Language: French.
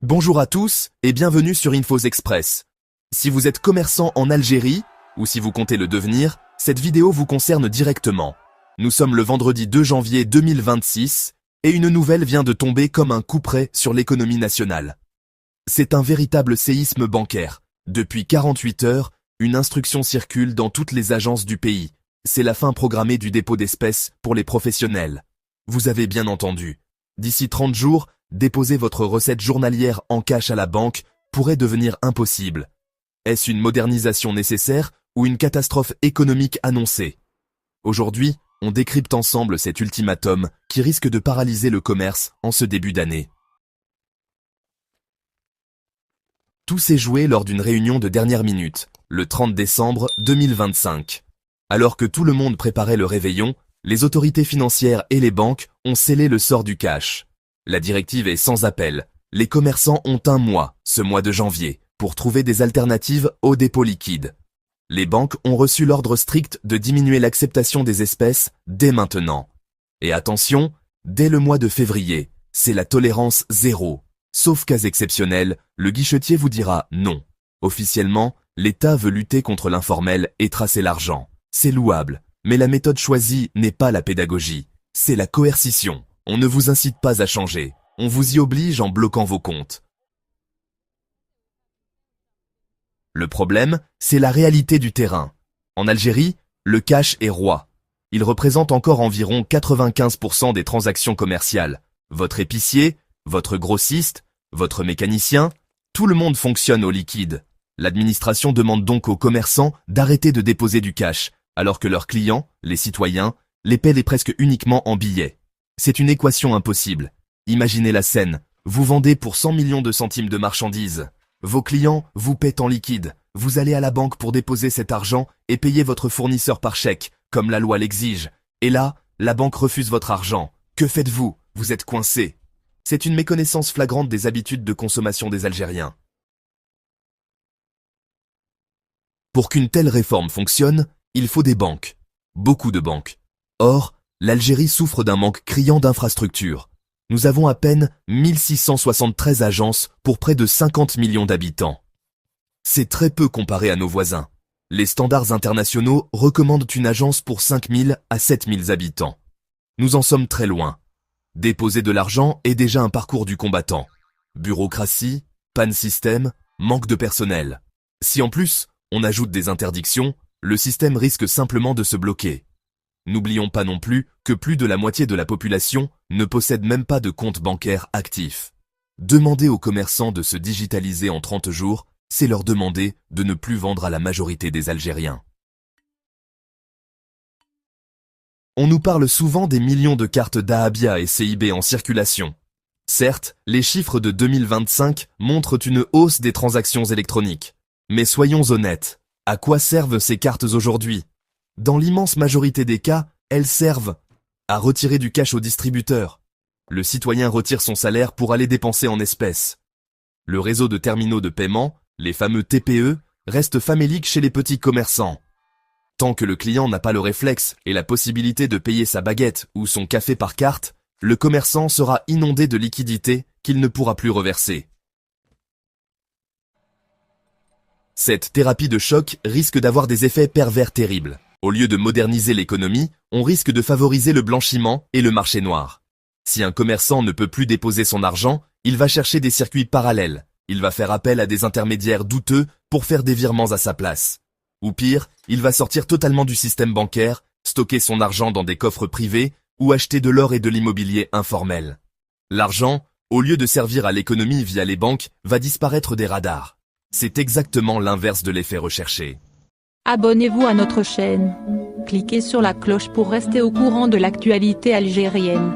Bonjour à tous et bienvenue sur Infos Express. Si vous êtes commerçant en Algérie, ou si vous comptez le devenir, cette vidéo vous concerne directement. Nous sommes le vendredi 2 janvier 2026 et une nouvelle vient de tomber comme un couperet sur l'économie nationale. C'est un véritable séisme bancaire. Depuis 48 heures, une instruction circule dans toutes les agences du pays. C'est la fin programmée du dépôt d'espèces pour les professionnels. Vous avez bien entendu. D'ici 30 jours, déposer votre recette journalière en cash à la banque pourrait devenir impossible. Est-ce une modernisation nécessaire ou une catastrophe économique annoncée? Aujourd'hui, on décrypte ensemble cet ultimatum qui risque de paralyser le commerce en ce début d'année. Tout s'est joué lors d'une réunion de dernière minute, le 30 décembre 2025. Alors que tout le monde préparait le réveillon, les autorités financières et les banques ont scellé le sort du cash. La directive est sans appel. Les commerçants ont un mois, ce mois de janvier, pour trouver des alternatives aux dépôts liquides. Les banques ont reçu l'ordre strict de diminuer l'acceptation des espèces dès maintenant. Et attention, dès le mois de février, c'est la tolérance zéro. Sauf cas exceptionnels, le guichetier vous dira non. Officiellement, l'État veut lutter contre l'informel et tracer l'argent. C'est louable, mais la méthode choisie n'est pas la pédagogie, c'est la coercition. On ne vous incite pas à changer, on vous y oblige en bloquant vos comptes. Le problème, c'est la réalité du terrain. En Algérie, le cash est roi. Il représente encore environ 95% des transactions commerciales. Votre épicier, votre grossiste, votre mécanicien, tout le monde fonctionne au liquide. L'administration demande donc aux commerçants d'arrêter de déposer du cash, alors que leurs clients, les citoyens, les paient presque uniquement en billets. C'est une équation impossible. Imaginez la scène, vous vendez pour 100 millions de centimes de marchandises. Vos clients vous paient en liquide. Vous allez à la banque pour déposer cet argent et payer votre fournisseur par chèque, comme la loi l'exige. Et là, la banque refuse votre argent. Que faites-vous? Vous êtes coincé. C'est une méconnaissance flagrante des habitudes de consommation des Algériens. Pour qu'une telle réforme fonctionne, il faut des banques. Beaucoup de banques. Or, l'Algérie souffre d'un manque criant d'infrastructures. Nous avons à peine 1673 agences pour près de 50 millions d'habitants. C'est très peu comparé à nos voisins. Les standards internationaux recommandent une agence pour 5000 à 7000 habitants. Nous en sommes très loin. Déposer de l'argent est déjà un parcours du combattant. Bureaucratie, panne système, manque de personnel. Si en plus, on ajoute des interdictions, le système risque simplement de se bloquer. N'oublions pas non plus que plus de la moitié de la population ne possède même pas de compte bancaire actif. Demander aux commerçants de se digitaliser en 30 jours, c'est leur demander de ne plus vendre à la majorité des Algériens. On nous parle souvent des millions de cartes Dahabia et CIB en circulation. Certes, les chiffres de 2025 montrent une hausse des transactions électroniques. Mais soyons honnêtes, à quoi servent ces cartes aujourd'hui? Dans l'immense majorité des cas, elles servent à retirer du cash au distributeur. Le citoyen retire son salaire pour aller dépenser en espèces. Le réseau de terminaux de paiement, les fameux TPE, reste famélique chez les petits commerçants. Tant que le client n'a pas le réflexe et la possibilité de payer sa baguette ou son café par carte, le commerçant sera inondé de liquidités qu'il ne pourra plus reverser. Cette thérapie de choc risque d'avoir des effets pervers terribles. Au lieu de moderniser l'économie, on risque de favoriser le blanchiment et le marché noir. Si un commerçant ne peut plus déposer son argent, il va chercher des circuits parallèles. Il va faire appel à des intermédiaires douteux pour faire des virements à sa place. Ou pire, il va sortir totalement du système bancaire, stocker son argent dans des coffres privés ou acheter de l'or et de l'immobilier informel. L'argent, au lieu de servir à l'économie via les banques, va disparaître des radars. C'est exactement l'inverse de l'effet recherché. Abonnez-vous à notre chaîne. Cliquez sur la cloche pour rester au courant de l'actualité algérienne.